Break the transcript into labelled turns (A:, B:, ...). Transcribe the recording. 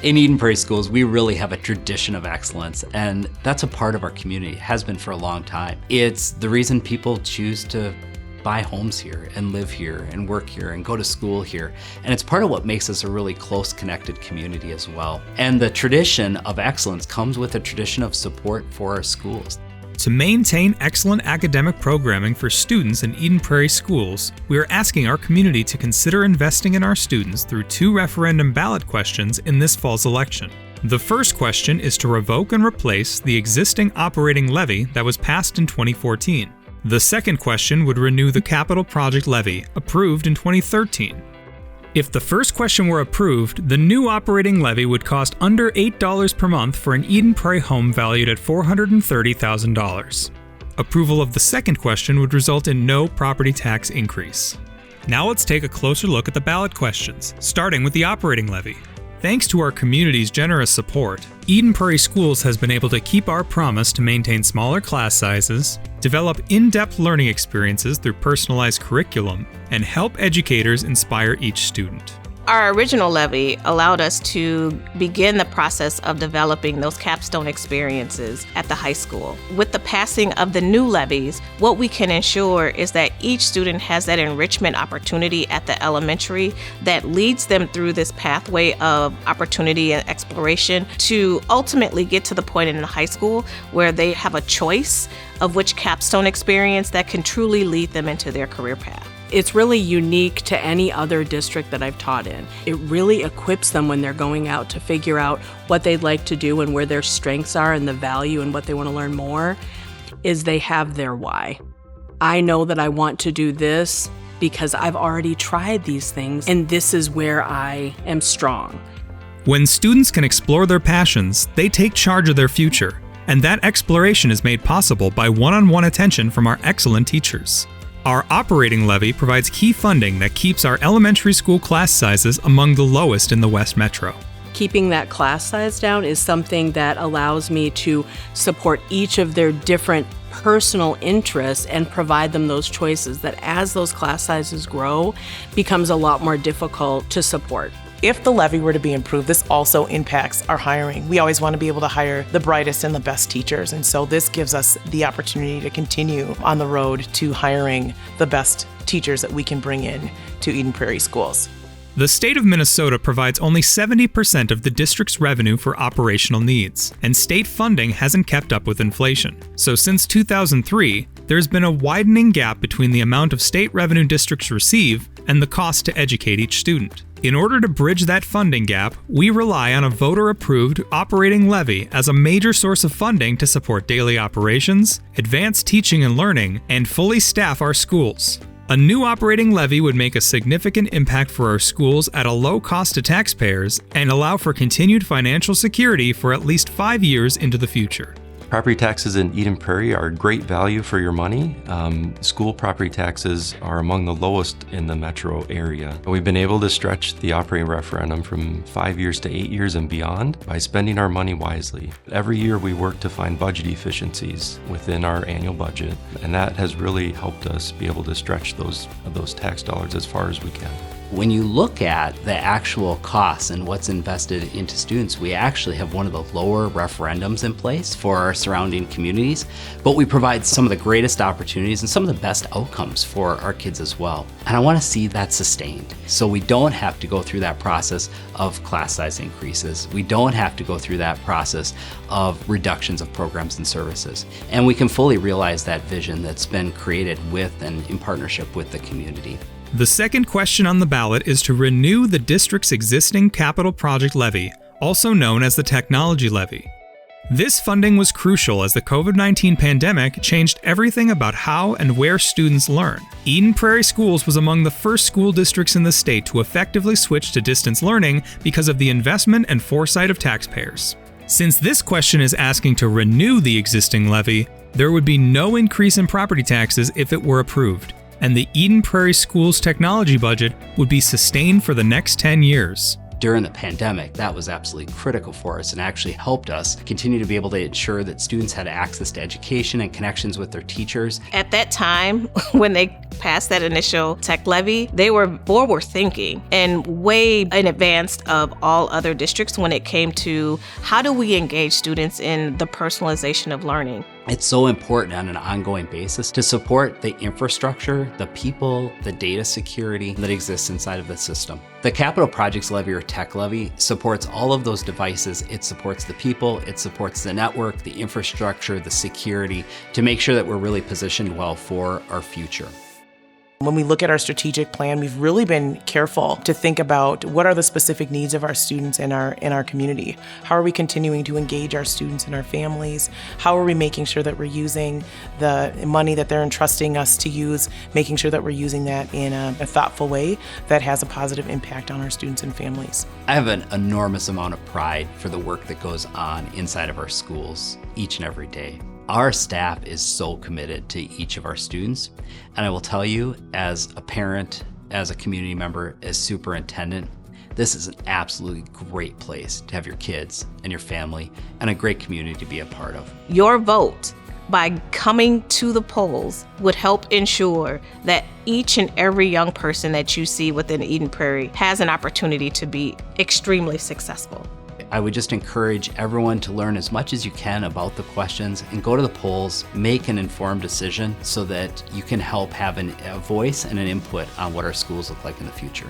A: In Eden Prairie Schools, we really have a tradition of excellence, and that's a part of our community, has been for a long time. It's the reason people choose to buy homes here and live here and work here and go to school here. And it's part of what makes us a really close connected community as well. And the tradition of excellence comes with a tradition of support for our schools.
B: To maintain excellent academic programming for students in Eden Prairie schools, we are asking our community to consider investing in our students through 2 referendum ballot questions in this fall's election. The first question is to revoke and replace the existing operating levy that was passed in 2014. The second question would renew the capital project levy, approved in 2013. If the first question were approved, the new operating levy would cost under $8 per month for an Eden Prairie home valued at $430,000. Approval of the second question would result in no property tax increase. Now let's take a closer look at the ballot questions, starting with the operating levy. Thanks to our community's generous support, Eden Prairie Schools has been able to keep our promise to maintain smaller class sizes, develop in-depth learning experiences through personalized curriculum, and help educators inspire each student.
C: Our original levy allowed us to begin the process of developing those capstone experiences at the high school. With the passing of the new levies, what we can ensure is that each student has that enrichment opportunity at the elementary that leads them through this pathway of opportunity and exploration to ultimately get to the point in the high school where they have a choice of which capstone experience that can truly lead them into their career path.
D: It's really unique to any other district that I've taught in. It really equips them when they're going out to figure out what they'd like to do and where their strengths are and the value and what they want to learn more, is they have their why. I know that I want to do this because I've already tried these things and this is where I am strong.
B: When students can explore their passions, they take charge of their future, and that exploration is made possible by one-on-one attention from our excellent teachers. Our operating levy provides key funding that keeps our elementary school class sizes among the lowest in the West Metro.
D: Keeping that class size down is something that allows me to support each of their different personal interests and provide them those choices that as those class sizes grow, becomes a lot more difficult to support.
E: If the levy were to be improved, this also impacts our hiring. We always want to be able to hire the brightest and the best teachers, and so this gives us the opportunity to continue on the road to hiring the best teachers that we can bring in to Eden Prairie schools.
B: The state of Minnesota provides only 70% of the district's revenue for operational needs, and state funding hasn't kept up with inflation. So since 2003, there's been a widening gap between the amount of state revenue districts receive and the cost to educate each student. In order to bridge that funding gap, we rely on a voter-approved operating levy as a major source of funding to support daily operations, advance teaching and learning, and fully staff our schools. A new operating levy would make a significant impact for our schools at a low cost to taxpayers and allow for continued financial security for at least 5 years into the future.
F: Property taxes in Eden Prairie are great value for your money. School property taxes are among the lowest in the metro area. We've been able to stretch the operating referendum from 5 years to 8 years and beyond by spending our money wisely. Every year we work to find budget efficiencies within our annual budget, and that has really helped us be able to stretch those tax dollars as far as we can.
A: When you look at the actual costs and what's invested into students, we actually have one of the lower referendums in place for our surrounding communities, but we provide some of the greatest opportunities and some of the best outcomes for our kids as well. And I want to see that sustained. So we don't have to go through that process of class size increases. We don't have to go through that process of reductions of programs and services. And we can fully realize that vision that's been created with and in partnership with the community.
B: The second question on the ballot is to renew the district's existing capital project levy, also known as the technology levy. This funding was crucial as the COVID-19 pandemic changed everything about how and where students learn. Eden Prairie Schools was among the first school districts in the state to effectively switch to distance learning because of the investment and foresight of taxpayers. Since this question is asking to renew the existing levy, there would be no increase in property taxes if it were approved, and the Eden Prairie Schools technology budget would be sustained for the next 10 years.
A: During the pandemic, that was absolutely critical for us and actually helped us continue to be able to ensure that students had access to education and connections with their teachers.
C: At that time, when they passed that initial tech levy, they were forward thinking and way in advance of all other districts when it came to how do we engage students in the personalization of learning.
A: It's so important on an ongoing basis to support the infrastructure, the people, the data security that exists inside of the system. The Capital Projects Levy or Tech Levy supports all of those devices. It supports the people, it supports the network, the infrastructure, the security to make sure that we're really positioned well for our future.
E: When we look at our strategic plan, we've really been careful to think about what are the specific needs of our students in our community. How are we continuing to engage our students and our families? How are we making sure that we're using the money that they're entrusting us to use, making sure that we're using that in a thoughtful way that has a positive impact on our students and families?
A: I have an enormous amount of pride for the work that goes on inside of our schools each and every day. Our staff is so committed to each of our students, and I will tell you, as a parent, as a community member, as superintendent, this is an absolutely great place to have your kids and your family and a great community to be a part of.
C: Your vote by coming to the polls would help ensure that each and every young person that you see within Eden Prairie has an opportunity to be extremely successful.
A: I would just encourage everyone to learn as much as you can about the questions and go to the polls, make an informed decision so that you can help have a voice and an input on what our schools look like in the future.